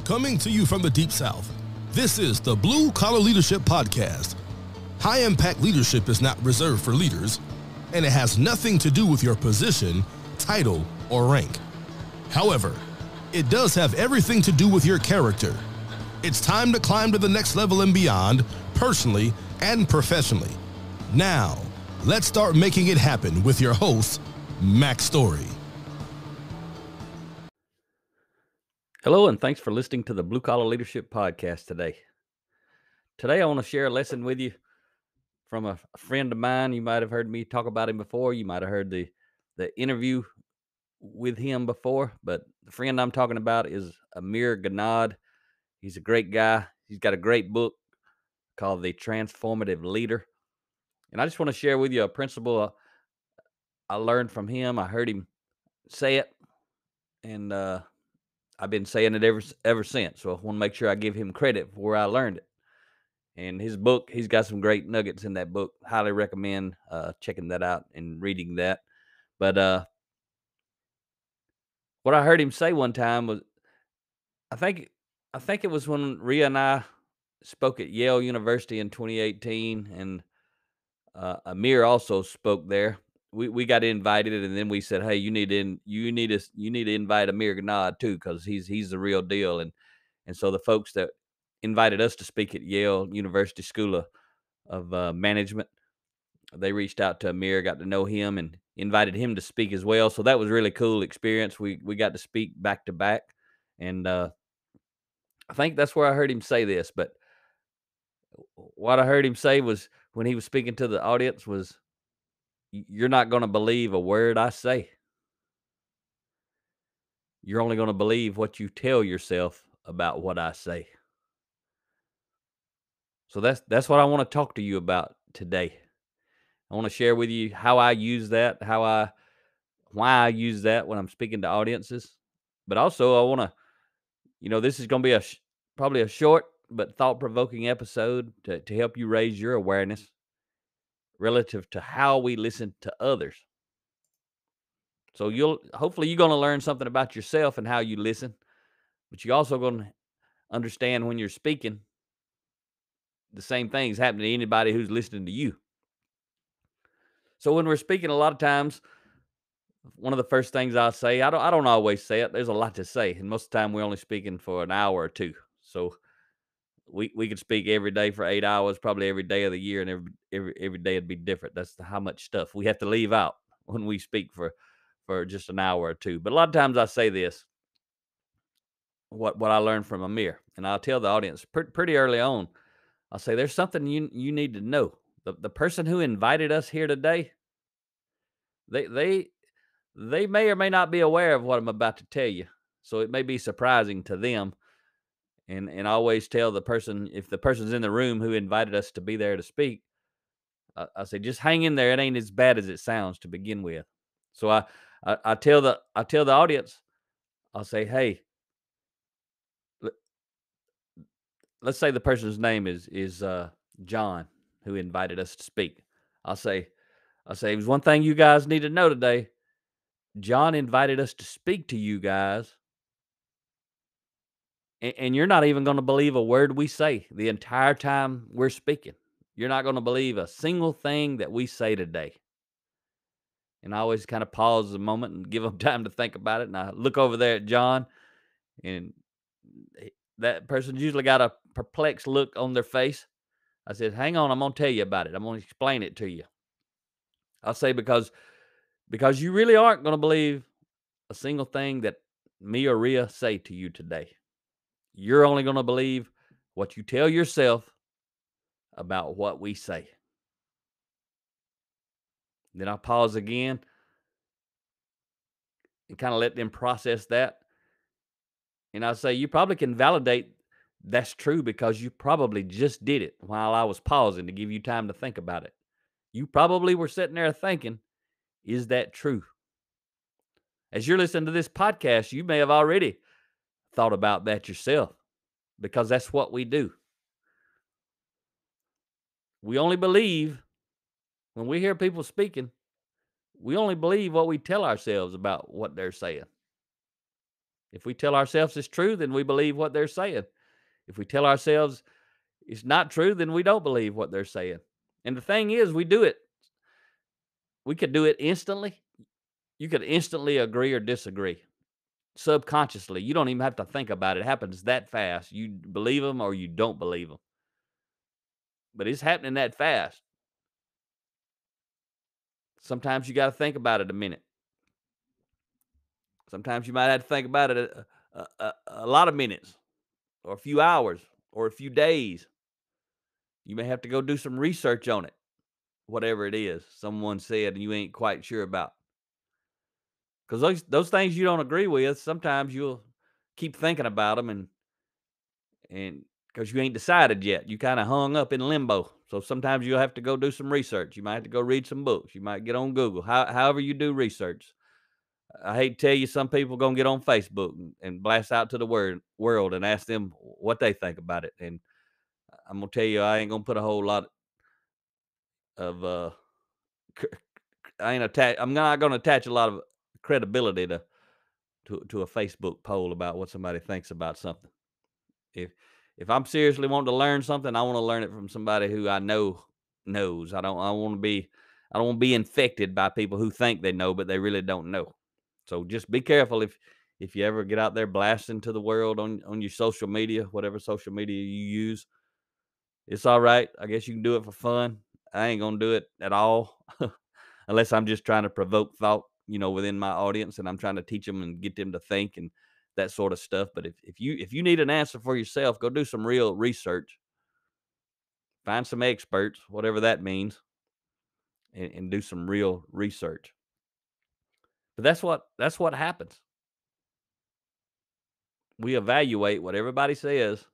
Coming to you from the Deep South, this is the Blue Collar Leadership Podcast. High-impact leadership is not reserved for leaders, and it has nothing to do with your position, title, or rank. However, it does have everything to do with your character. It's time to climb to the next level and beyond, personally and professionally. Now, let's start making it happen with your host, Mac Story. Hello, and thanks for listening to the Blue Collar Leadership Podcast today. Today, I want to share a lesson with you from a friend of mine. You might have heard me talk about him before. You might have heard the interview with him before, but the friend I'm talking about is Amir Ganad. He's a great guy. He's got a great book called The Transformative Leader. And I just want to share with you a principle I learned from him. I heard him say it, and I've been saying it ever since. So I want to make sure I give him credit for where I learned it. And his book, he's got some great nuggets in that book. Highly recommend checking that out and reading that. But what I heard him say one time was, I think it was when Rhea and I spoke at Yale University in 2018, and Amir also spoke there. We got invited, and then we said, "Hey, you need to invite Amir Ganad too, because he's the real deal." And so the folks that invited us to speak at Yale University School of Management, they reached out to Amir, got to know him, and invited him to speak as well. So that was a really cool experience. We got to speak back to back, and I think that's where I heard him say this. But what I heard him say was, when he was speaking to the audience, was, "You're not going to believe a word I say. You're only going to believe what you tell yourself about what I say." So that's what I want to talk to you about today. I want to share with you how I use that, why I use that when I'm speaking to audiences. But also, I want to, this is going to be probably a short but thought-provoking episode to help you raise your awareness relative to how we listen to others. So hopefully you're going to learn something about yourself and how you listen, but you're also going to understand when you're speaking, the same things happen to anybody who's listening to you. So when we're speaking, a lot of times, one of the first things I say, I don't always say it. There's a lot to say, and most of the time we're only speaking for an hour or two. So we could speak every day for 8 hours, probably every day of the year, and every day it'd be different. That's how much stuff we have to leave out when we speak for just an hour or two. But a lot of times I say this, what I learned from Amir, and I'll tell the audience pretty early on. I'll say, there's something you need to know. The person who invited us here today, they may or may not be aware of what I'm about to tell you. So it may be surprising to them. And I always tell the person, if the person's in the room who invited us to be there to speak, I say, just hang in there. It ain't as bad as it sounds to begin with. So I tell the audience, I'll say, hey, let's say the person's name is John, who invited us to speak. I'll say, there's one thing you guys need to know today. John invited us to speak to you guys, and you're not even going to believe a word we say the entire time we're speaking. You're not going to believe a single thing that we say today. And I always kind of pause a moment and give them time to think about it. And I look over there at John, and that person's usually got a perplexed look on their face. I said, hang on, I'm going to tell you about it. I'm going to explain it to you. I'll say, because you really aren't going to believe a single thing that me or Rhea say to you today. You're only going to believe what you tell yourself about what we say. Then I'll pause again and kind of let them process that. And I'll say, you probably can validate that's true because you probably just did it while I was pausing to give you time to think about it. You probably were sitting there thinking, is that true? As you're listening to this podcast, you may have already thought about that yourself, because that's what we do. We only believe, when we hear people speaking, we only believe what we tell ourselves about what they're saying. If we tell ourselves it's true, then we believe what they're saying. If we tell ourselves it's not true, then we don't believe what they're saying. And the thing is, we do it. We could do it instantly. You could instantly agree or disagree subconsciously. You don't even have to think about it. It happens that fast. You believe them or you don't believe them. But it's happening that fast. Sometimes you got to think about it a minute. Sometimes you might have to think about it a lot of minutes or a few hours or a few days. You may have to go do some research on it, whatever it is someone said and you ain't quite sure about. Because those things you don't agree with, sometimes you'll keep thinking about them and because you ain't decided yet, you kind of hung up in limbo. So sometimes you'll have to go do some research. You might have to go read some books. You might get on Google. However you do research. I hate to tell you, some people gonna get on Facebook and blast out to the world and ask them what they think about it. And I'm gonna tell you, I ain't gonna put a whole lot of I'm not gonna attach a lot of credibility to a Facebook poll about what somebody thinks about something. If if I'm seriously wanting to learn something, I want to learn it from somebody who I know knows. I want to be I don't want to be infected by people who think they know but they really don't know. So just be careful if you ever get out there blasting to the world on your social media, whatever social media you use. It's all right. I guess you can do it for fun. I ain't gonna do it at all unless I'm just trying to provoke thought, within my audience, and I'm trying to teach them and get them to think and that sort of stuff. But if you need an answer for yourself, go do some real research, find some experts, whatever that means, and do some real research. But that's what happens. We evaluate what everybody says,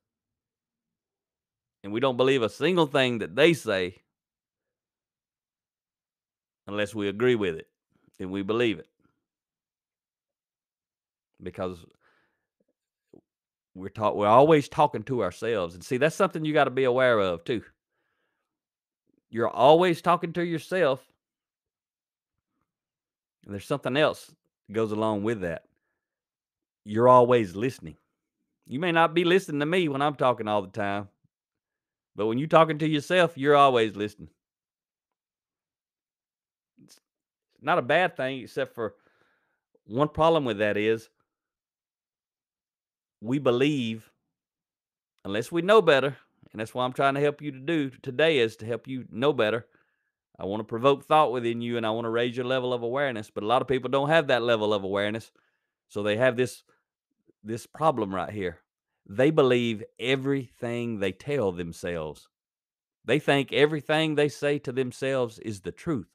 and we don't believe a single thing that they say unless we agree with it. Then we believe it because we're always talking to ourselves. And see, that's something you got to be aware of too. You're always talking to yourself, and there's something else that goes along with that. You're always listening. You may not be listening to me when I'm talking all the time, but when you're talking to yourself, you're always listening. It's not a bad thing, except for one problem with that is we believe unless we know better, and that's what I'm trying to help you to do today is to help you know better. I want to provoke thought within you and I want to raise your level of awareness, but a lot of people don't have that level of awareness. So they have this problem right here. They believe everything they tell themselves. They think everything they say to themselves is the truth.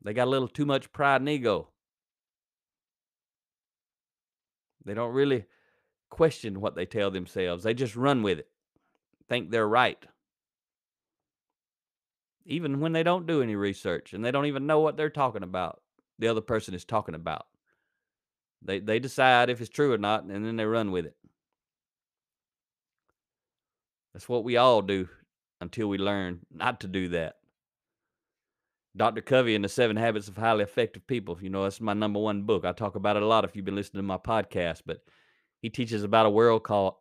They got a little too much pride and ego. They don't really question what they tell themselves. They just run with it. Think they're right. Even when they don't do any research and they don't even know what they're talking about, the other person is talking about. They decide if it's true or not, and then they run with it. That's what we all do until we learn not to do that. Dr. Covey and the 7 Habits of Highly Effective People. That's my number one book. I talk about it a lot if you've been listening to my podcast, but he teaches about a word called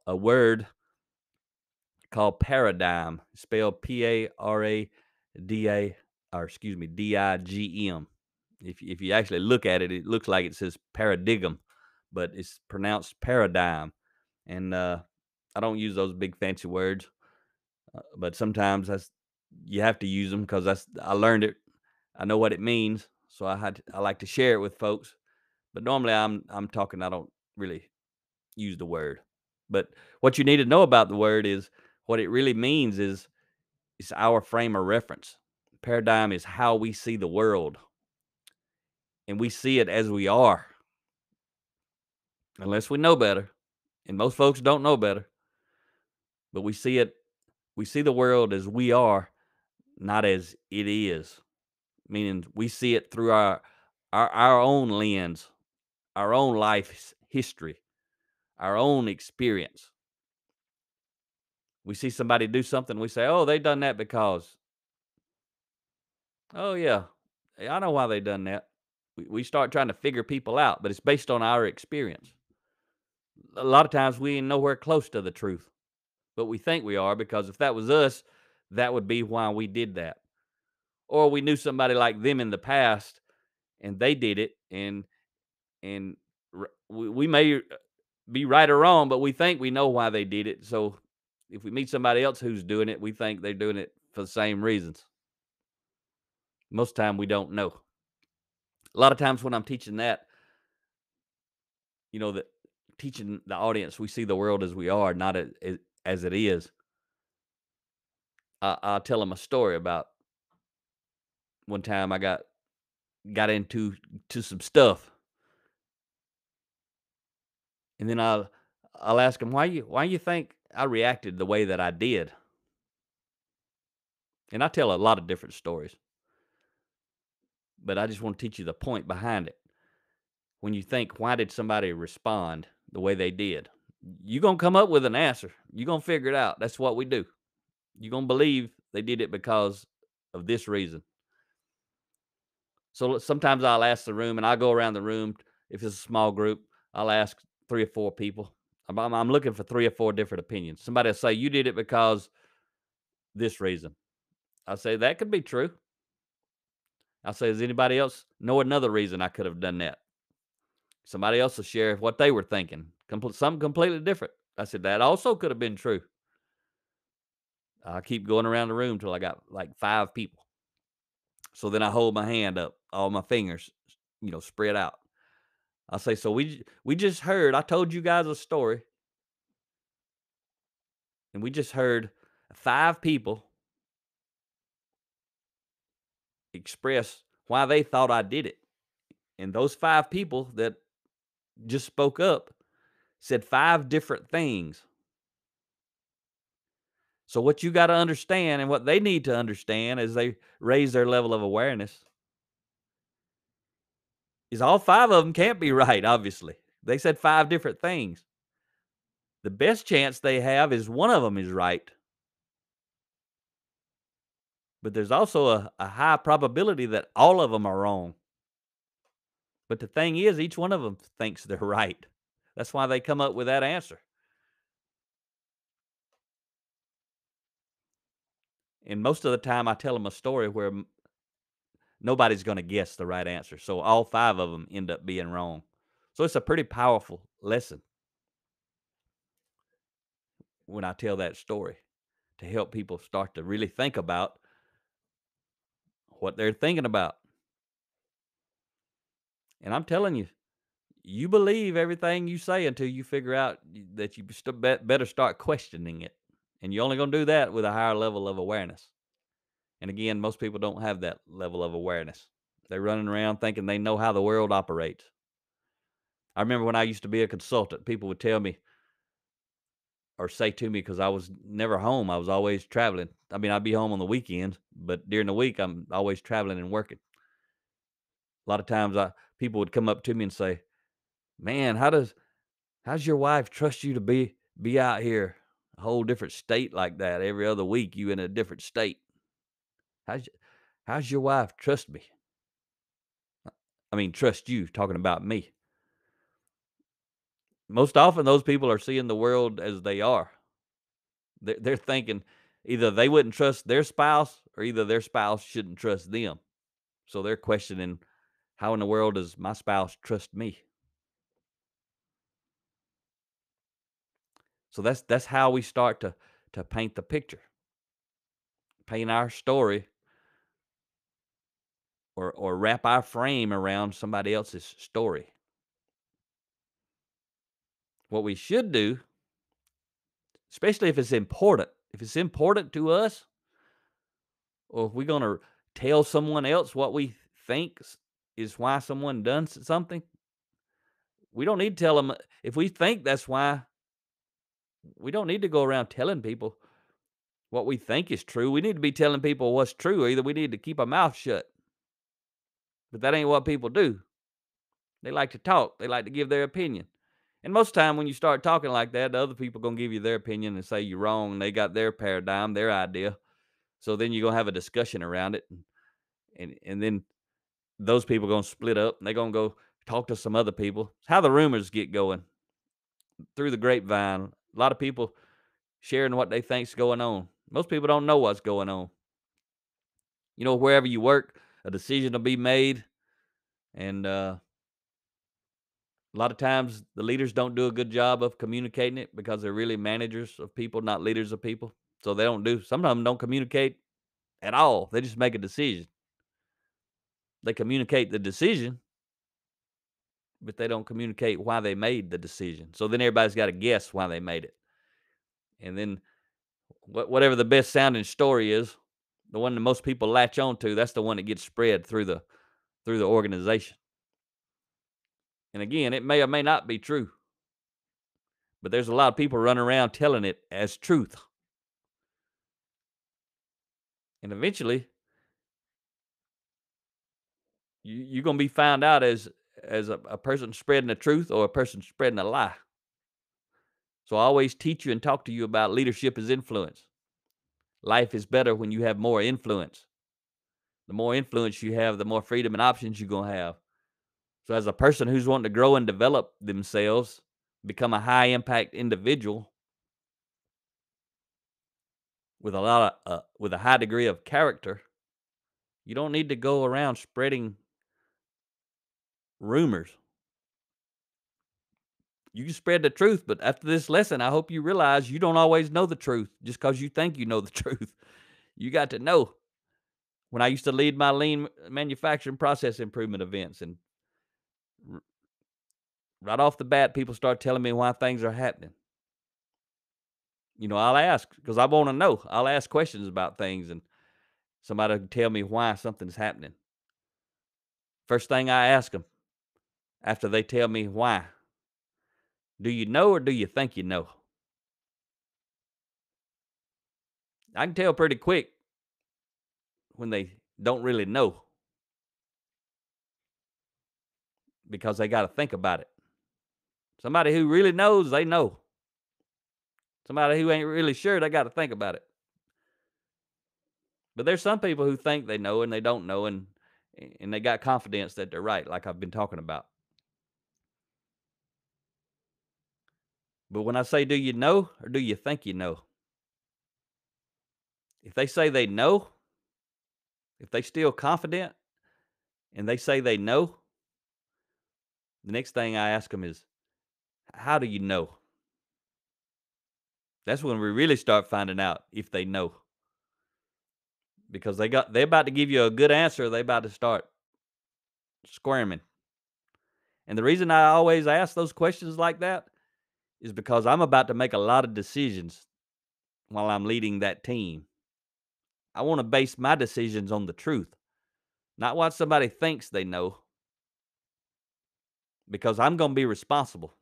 paradigm, spelled P-A-R-A-D-A, or excuse me, D-I-G-M. If you actually look at it, it looks like it says paradigm, but it's pronounced paradigm. And I don't use those big fancy words, but sometimes you have to use them because I learned it. I know what it means, so I like to share it with folks. But normally I'm talking. I don't really use the word. But what you need to know about the word is what it really means is it's our frame of reference. Paradigm is how we see the world, and we see it as we are, unless we know better. And most folks don't know better, but we see it. We see the world as we are, not as it is. Meaning we see it through our own lens, our own life history, our own experience. We see somebody do something, we say, "Oh, they done that because." Oh yeah, I know why they done that. We start trying to figure people out, but it's based on our experience. A lot of times we ain't nowhere close to the truth, but we think we are because if that was us, that would be why we did that. Or we knew somebody like them in the past and they did it, and we may be right or wrong, but we think we know why they did it. So if we meet somebody else who's doing it, we think they're doing it for the same reasons. Most of the time we don't know. A lot of times when I'm teaching that, that teaching the audience, we see the world as we are, not as it is. I'll tell them a story about one time I got into some stuff, and then I'll ask them why you think I reacted the way that I did, and I tell a lot of different stories, but I just want to teach you the point behind it. When you think why did somebody respond the way they did, you're gonna come up with an answer. You're gonna figure it out. That's what we do. You're gonna believe they did it because of this reason. So sometimes I'll ask the room, and I'll go around the room. If it's a small group, I'll ask 3 or 4 people. I'm looking for 3 or 4 different opinions. Somebody will say, "You did it because this reason." I say, "That could be true." I say, "Does anybody else know another reason I could have done that?" Somebody else will share what they were thinking, something completely different. I said, "That also could have been true." I keep going around the room till I got like 5 people. So then I hold my hand up, all my fingers, spread out. I say, "So we just heard. I told you guys a story, and we just heard 5 people express why they thought I did it, and those 5 people that just spoke up said 5 different things. So what you got to understand, and what they need to understand as they raise their level of awareness, is all 5 of them can't be right. Obviously, they said 5 different things. The best chance they have is one of them is right." But there's also a high probability that all of them are wrong. But the thing is, each one of them thinks they're right. That's why they come up with that answer. And most of the time, I tell them a story where nobody's going to guess the right answer. So all 5 of them end up being wrong. So it's a pretty powerful lesson when I tell that story to help people start to really think about what they're thinking about. And I'm telling you, you believe everything you say until you figure out that you better start questioning it. And you're only going to do that with a higher level of awareness. And again, most people don't have that level of awareness. They're running around thinking they know how the world operates. I remember when I used to be a consultant, people would tell me or say to me, because I was never home, I was always traveling. I mean, I'd be home on the weekends, but during the week, I'm always traveling and working. A lot of times people would come up to me and say, "Man, how's your wife trust you to be out here a whole different state like that every other week, you in a different state? How's how's your wife trust me?" I mean, trust you, talking about me. Most often those people are seeing the world as they are. They're thinking either they wouldn't trust their spouse or either their spouse shouldn't trust them. So they're questioning, how in the world does my spouse trust me? So that's how we start to paint the picture, paint our story, or wrap our frame around somebody else's story. What we should do, especially if it's important to us, or if we're going to tell someone else what we think is why someone done something, we don't need to tell them. If we think that's why, we don't need to go around telling people what we think is true. We need to be telling people what's true. Either we need to keep our mouth shut. But that ain't what people do. They like to talk. They like to give their opinion. And most of the time when you start talking like that, the other people going to give you their opinion and say you're wrong. And they got their paradigm, their idea. So then you're going to have a discussion around it. And then those people are going to split up and they're going to go talk to some other people. It's how the rumors get going through the grapevine. A lot of people sharing what they think's going on. Most people don't know what's going on. You know, wherever you work, a decision will be made, and a lot of times the leaders don't do a good job of communicating it because they're really managers of people, not leaders of people. So they don't do. Some of them don't communicate at all. They just make a decision. They communicate the decision, but they don't communicate why they made the decision. So then everybody's got to guess why they made it. And then whatever the best sounding story is, the one that most people latch on to, that's the one that gets spread through the organization. And again, it may or may not be true, but there's a lot of people running around telling it as truth. And eventually, you're going to be found out as a person spreading the truth or a person spreading a lie. So I always teach you and talk to you about leadership as influence. Life is better when you have more influence. The more influence you have, the more freedom and options you're going to have. So as a person who's wanting to grow and develop themselves, become a high impact individual with with a high degree of character, you don't need to go around spreading rumors. You can spread the truth, but after this lesson, I hope you realize you don't always know the truth just because you think you know the truth. You got to know. When I used to lead my lean manufacturing process improvement events, and right off the bat, people start telling me why things are happening. You know, I'll ask because I want to know. I'll ask questions about things, and somebody will tell me why something's happening. First thing I ask them after they tell me why, do you know or do you think you know? I can tell pretty quick when they don't really know because they got to think about it. Somebody who really knows, they know. Somebody who ain't really sure, they got to think about it. But there's some people who think they know and they don't know, and they got confidence that they're right, like I've been talking about. But when I say, do you know or do you think you know? If they say they know, if they still confident and they say they know, the next thing I ask them is, how do you know? That's when we really start finding out if they know. Because they're about to give you a good answer, they're about to start squirming. And the reason I always ask those questions like that is because I'm about to make a lot of decisions while I'm leading that team. I want to base my decisions on the truth, not what somebody thinks they know, because I'm going to be responsible.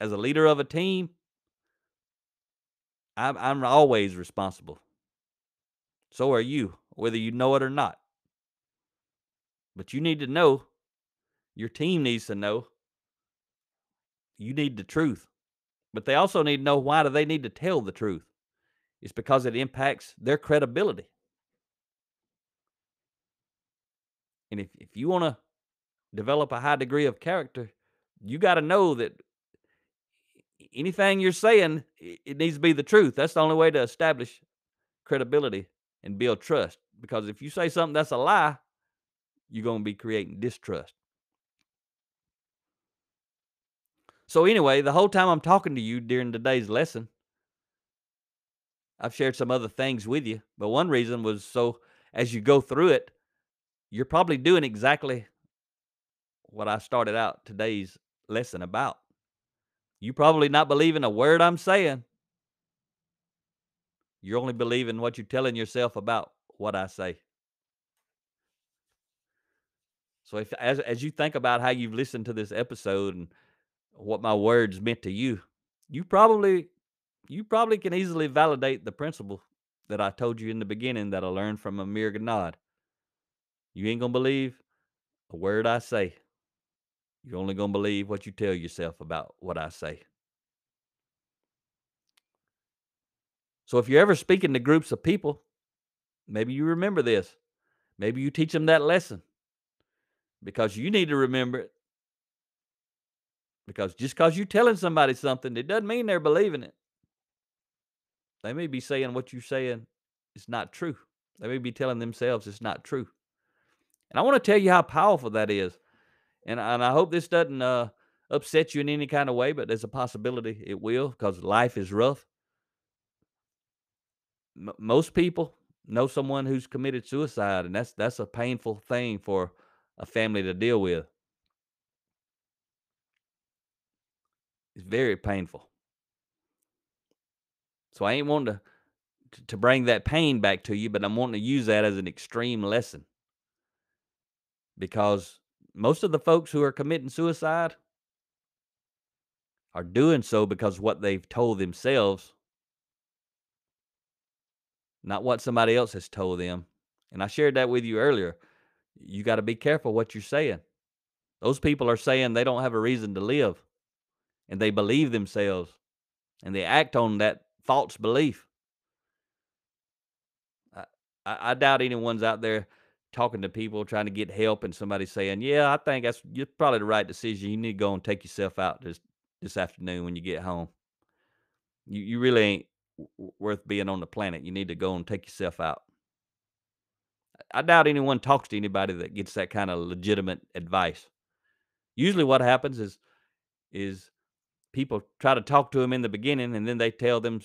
As a leader of a team, I'm always responsible. So are you, whether you know it or not. But you need to know, your team needs to know, you need the truth. But they also need to know, why do they need to tell the truth? It's because it impacts their credibility. And if you want to develop a high degree of character, you got to know that anything you're saying, it needs to be the truth. That's the only way to establish credibility and build trust. Because if you say something that's a lie, you're going to be creating distrust. So anyway, the whole time I'm talking to you during today's lesson, I've shared some other things with you. But one reason was so as you go through it, you're probably doing exactly what I started out today's lesson about. You probably not believing a word I'm saying. You're only believing what you're telling yourself about what I say. So if as you think about how you've listened to this episode and what my words meant to you, you probably can easily validate the principle that I told you in the beginning that I learned from Amir Ganad. You ain't gonna believe a word I say. You're only gonna believe what you tell yourself about what I say. So if you're ever speaking to groups of people, maybe you remember this. Maybe you teach them that lesson. because you need to remember it. Because just because you're telling somebody something, it doesn't mean they're believing it. They may be saying what you're saying is not true. They may be telling themselves it's not true. And I want to tell you how powerful that is. And I hope this doesn't upset you in any kind of way, but there's a possibility it will, because life is rough. Most people know someone who's committed suicide, and that's a painful thing for a family to deal with. It's very painful. So I ain't wanting to bring that pain back to you, but I'm wanting to use that as an extreme lesson, because most of the folks who are committing suicide are doing so because what they've told themselves, not what somebody else has told them. And I shared that with you earlier. You got to be careful what you're saying. Those people are saying they don't have a reason to live, and they believe themselves, and they act on that false belief. I doubt anyone's out there talking to people trying to get help, and somebody saying, "Yeah, I think you're probably the right decision. You need to go and take yourself out this afternoon when you get home. You really ain't worth being on the planet. You need to go and take yourself out." I doubt anyone talks to anybody that gets that kind of legitimate advice. Usually, what happens is people try to talk to them in the beginning, and then they tell them,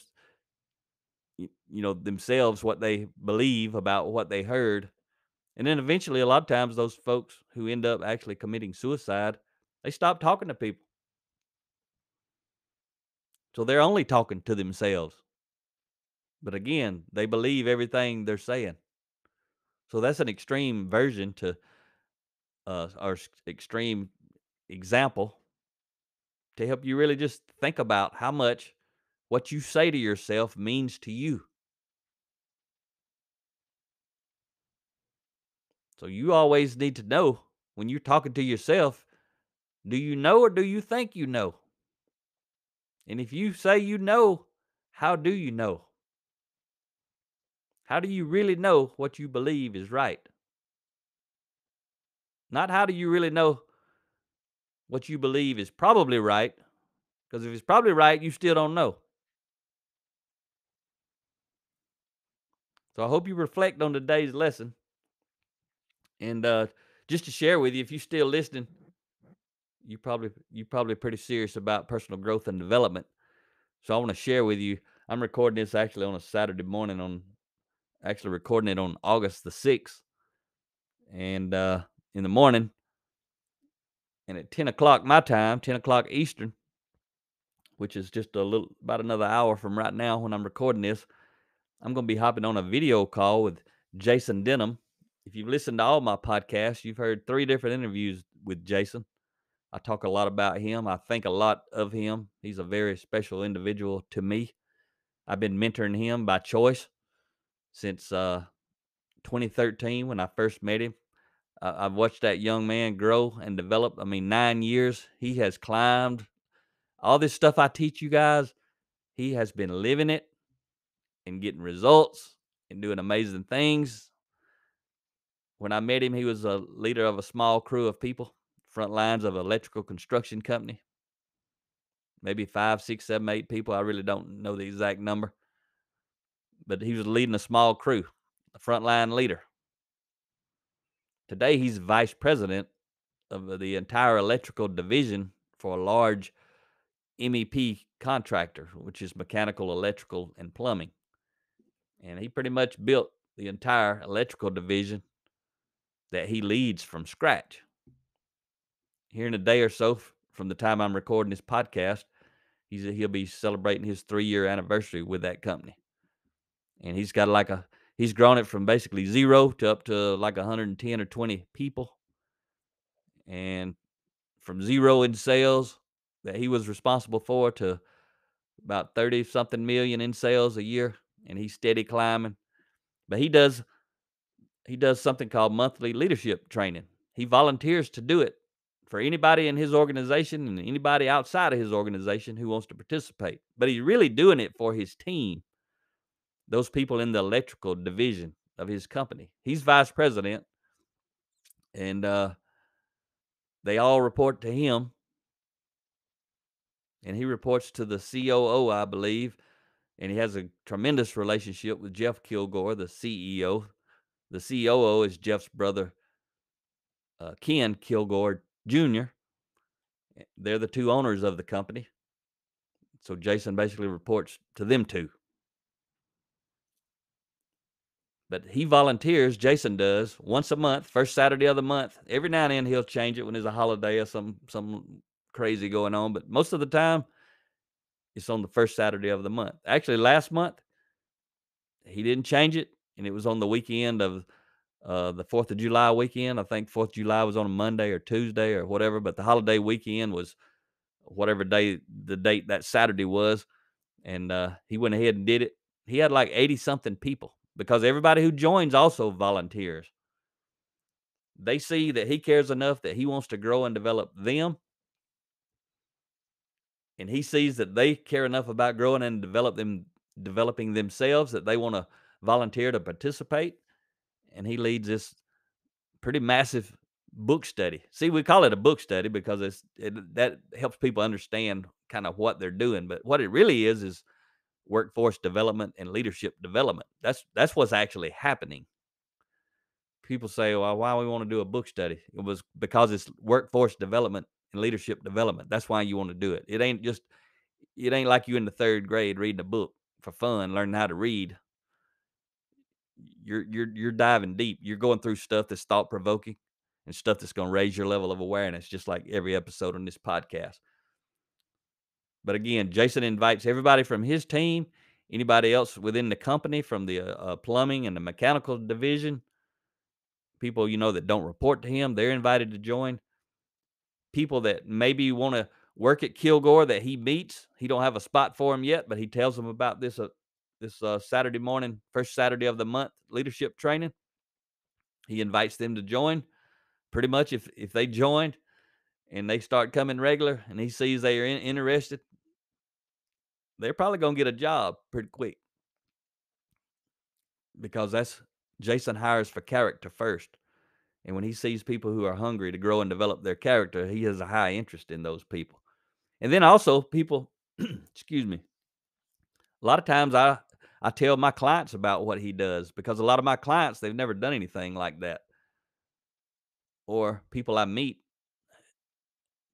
themselves what they believe about what they heard. And then eventually, a lot of times, those folks who end up actually committing suicide, they stop talking to people. So they're only talking to themselves. But again, they believe everything they're saying. So that's an extreme version to or extreme example to help you really just think about how much what you say to yourself means to you. So you always need to know when you're talking to yourself, do you know or do you think you know? And if you say you know, how do you know? How do you really know what you believe is right? Not how do you really know what you believe is probably right, because if it's probably right, you still don't know. So I hope you reflect on today's lesson. And just to share with you, if you're still listening, you probably pretty serious about personal growth and development. So I want to share with you. I'm recording this actually on a Saturday morning, actually recording it on August the 6th, and in the morning, and at 10 o'clock my time, 10 o'clock Eastern, which is just about another hour from right now when I'm recording this, I'm going to be hopping on a video call with Jason Denham. If you've listened to all my podcasts, you've heard 3 different interviews with Jason. I talk a lot about him. I think a lot of him. He's a very special individual to me. I've been mentoring him by choice since 2013 when I first met him. I've watched that young man grow and develop. 9 years, he has climbed. All this stuff I teach you guys, he has been living it and getting results and doing amazing things. When I met him, he was a leader of a small crew of people, front lines of an electrical construction company. Maybe 5, 6, 7, 8 people. I really don't know the exact number. But he was leading a small crew, a frontline leader. Today, he's vice president of the entire electrical division for a large MEP contractor, which is mechanical, electrical, and plumbing. And he pretty much built the entire electrical division that he leads from scratch. Here in a day or so from the time I'm recording this podcast, he'll be celebrating his 3-year anniversary with that company. And he's got he's grown it from basically 0 to up to like 110 or 20 people. And from 0 in sales that he was responsible for to about 30 something million in sales a year. And he's steady climbing. But he does something called monthly leadership training. He volunteers to do it for anybody in his organization and anybody outside of his organization who wants to participate. But he's really doing it for his team, those people in the electrical division of his company. He's vice president, and They all report to him, and he reports to the COO, I believe, and he has a tremendous relationship with Jeff Kilgore, the CEO. The COO is Jeff's brother, Ken Kilgore Jr. They're the two owners of the company. So Jason basically reports to them two. But he volunteers, Jason does, once a month, first Saturday of the month. Every now and then he'll change it when there's a holiday or some crazy going on. But most of the time, it's on the first Saturday of the month. Actually, last month, he didn't change it, and it was on the weekend of the 4th of July weekend. I think 4th of July was on a Monday or Tuesday or whatever, but the holiday weekend was whatever day the date that Saturday was, and he went ahead and did it. He had like 80-something people because everybody who joins also volunteers. They see that he cares enough that he wants to grow and develop them, and he sees that they care enough about growing and developing themselves that they want to volunteer to participate, and he leads this pretty massive book study. See, we call it a book study because that helps people understand kind of what they're doing, but what it really is workforce development and leadership development. That's what's actually happening. People say, "Well, why we want to do a book study?" It was because it's workforce development and leadership development. That's why you want to do it. It ain't like you in the 3rd grade reading a book for fun, learning how to read. You're diving deep. You're going through stuff that's thought provoking and stuff that's going to raise your level of awareness, just like every episode on this podcast. But again, Jason invites everybody from his team, anybody else within the company from the plumbing and the mechanical division, people that don't report to him, they're invited to join. People that maybe want to work at Kilgore that he meets, he don't have a spot for them yet, but he tells them about this Saturday morning, first Saturday of the month leadership training. He invites them to join. Pretty much, if they join and they start coming regular, and he sees they are interested, they're probably gonna get a job pretty quick because that's Jason hires for character first. And when he sees people who are hungry to grow and develop their character, he has a high interest in those people. And then also people, excuse me, a lot of times I tell my clients about what he does because a lot of my clients, they've never done anything like that. Or people I meet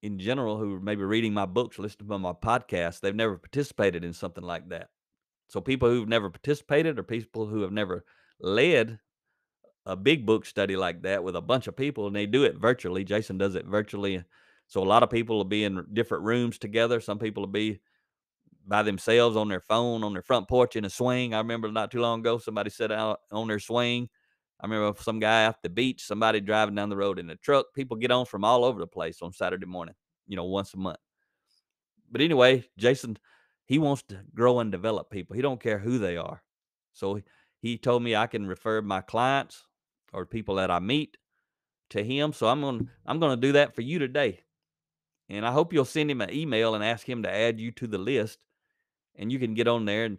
in general who are maybe reading my books, listening to my podcast, they've never participated in something like that. So people who've never participated or people who have never led a big book study like that with a bunch of people, and they do it virtually. Jason does it virtually. So a lot of people will be in different rooms together. Some people will be by themselves on their phone, on their front porch in a swing. I remember not too long ago, somebody sat out on their swing. I remember some guy at the beach, somebody driving down the road in a truck. People get on from all over the place on Saturday morning, once a month. But anyway, Jason, he wants to grow and develop people. He don't care who they are. So he told me I can refer my clients or people that I meet to him. So I'm gonna do that for you today. And I hope you'll send him an email and ask him to add you to the list. And you can get on there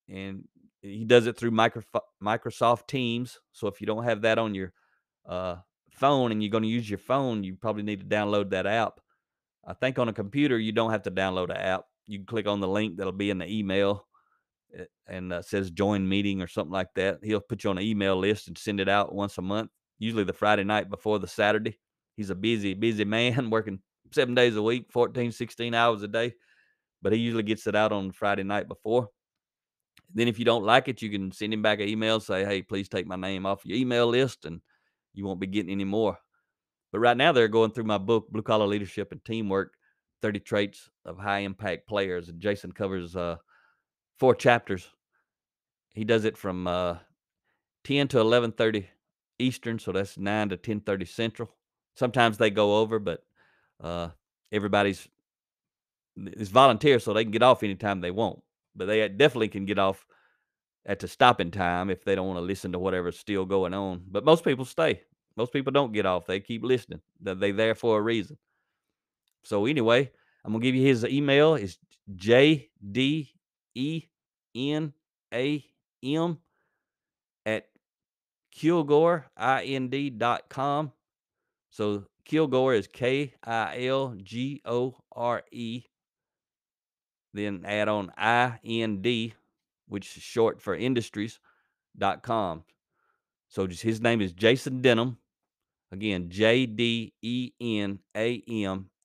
and he does it through Microsoft Teams. So if you don't have that on your phone and you're going to use your phone, you probably need to download that app. I think on a computer, you don't have to download an app. You can click on the link that'll be in the email and says join meeting or something like that. He'll put you on an email list and send it out once a month, usually the Friday night before the Saturday. He's a busy, busy man working 7 days a week, 14, 16 hours a day, but he usually gets it out on Friday night before. Then if you don't like it, you can send him back an email, say, hey, please take my name off your email list and you won't be getting any more. But right now they're going through my book, Blue Collar Leadership and Teamwork, 30 Traits of High Impact Players. And Jason covers 4 chapters. He does it from 10 to 11:30 Eastern, so that's 9 to 10:30 Central. Sometimes they go over, but everybody's it's volunteer, so they can get off anytime they want. But they definitely can get off at the stopping time if they don't want to listen to whatever's still going on. But most people stay. Most people don't get off. They keep listening. They're there for a reason. So anyway, I'm gonna give you his email. It's JDENAM at KilgoreIND.com. So Kilgore is Kilgore, then add on IND, which is short for industries.com. So just his name is Jason Denham. Again, JDENAM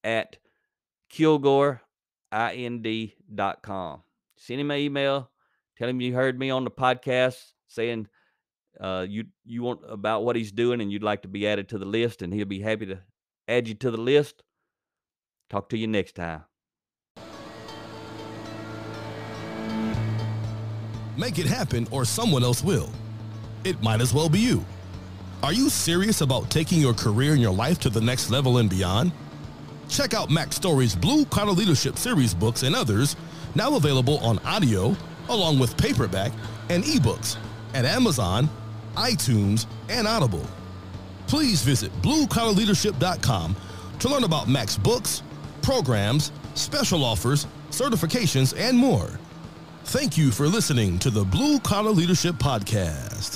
at KilgoreIND.com. Send him an email. Tell him you heard me on the podcast saying you want about what he's doing and you'd like to be added to the list, and he'll be happy to add you to the list. Talk to you next time. Make it happen or someone else will. It might as well be you. Are you serious about taking your career and your life to the next level and beyond? Check out Mac Story's Blue Collar Leadership series books and others, now available on audio, along with paperback and ebooks at Amazon, iTunes, and Audible. Please visit bluecollarleadership.com to learn about Mac's books, programs, special offers, certifications, and more. Thank you for listening to the Blue Collar Leadership Podcast.